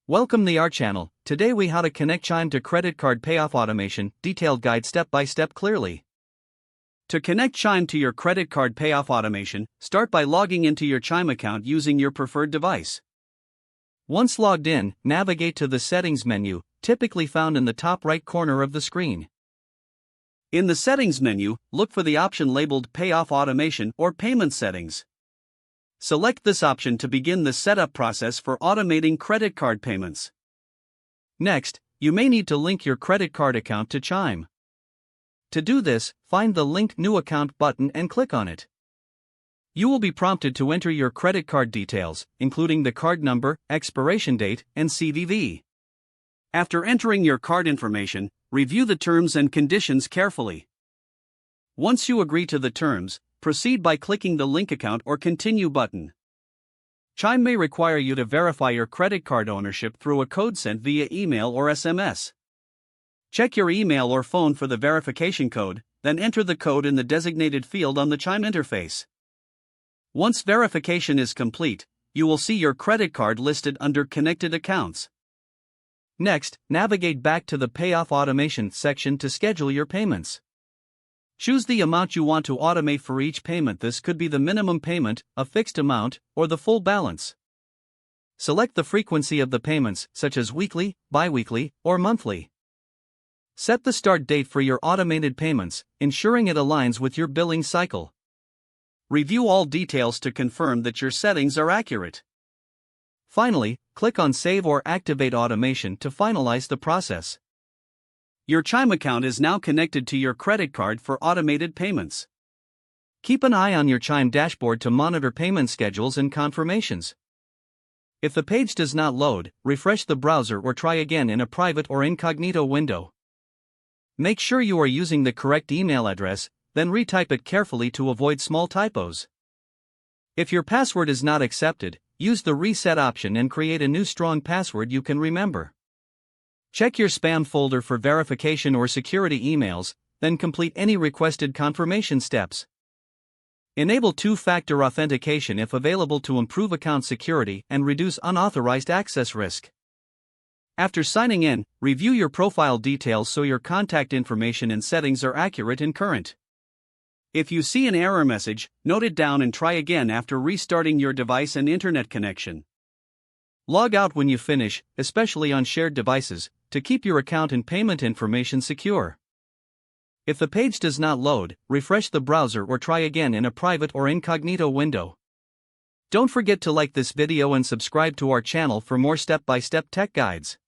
Welcome to our channel. Today we how to connect Chime to credit card payoff automation, detailed guide step by step clearly. To connect Chime to your credit card payoff automation, start by logging into your Chime account using your preferred device. Once logged in, navigate to the settings menu, typically found in the top right corner of the screen. In the settings menu, look for the option labeled payoff automation or payment settings. Select this option to begin the setup process for automating credit card payments. Next, you may need to link your credit card account to Chime. To do this, find the Link New Account button and click on it. You will be prompted to enter your credit card details, including the card number, expiration date, and CVV. After entering your card information, review the terms and conditions carefully. Once you agree to the terms, proceed by clicking the Link Account or Continue button. Chime may require you to verify your credit card ownership through a code sent via email or SMS. Check your email or phone for the verification code, then enter the code in the designated field on the Chime interface. Once verification is complete, you will see your credit card listed under Connected Accounts. Next, navigate back to the Payoff Automation section to schedule your payments. Choose the amount you want to automate for each payment. This could be the minimum payment, a fixed amount, or the full balance. Select the frequency of the payments, such as weekly, bi-weekly, or monthly. Set the start date for your automated payments, ensuring it aligns with your billing cycle. Review all details to confirm that your settings are accurate. Finally, click on Save or Activate Automation to finalize the process. Your Chime account is now connected to your credit card for automated payments. Keep an eye on your Chime dashboard to monitor payment schedules and confirmations. If the page does not load, refresh the browser or try again in a private or incognito window. Make sure you are using the correct email address, then retype it carefully to avoid small typos. If your password is not accepted, use the reset option and create a new strong password you can remember. Check your spam folder for verification or security emails, then complete any requested confirmation steps. Enable two-factor authentication if available to improve account security and reduce unauthorized access risk. After signing in, review your profile details so your contact information and settings are accurate and current. If you see an error message, note it down and try again after restarting your device and internet connection. Log out when you finish, especially on shared devices, to keep your account and payment information secure. If the page does not load, refresh the browser or try again in a private or incognito window. Don't forget to like this video and subscribe to our channel for more step-by-step tech guides.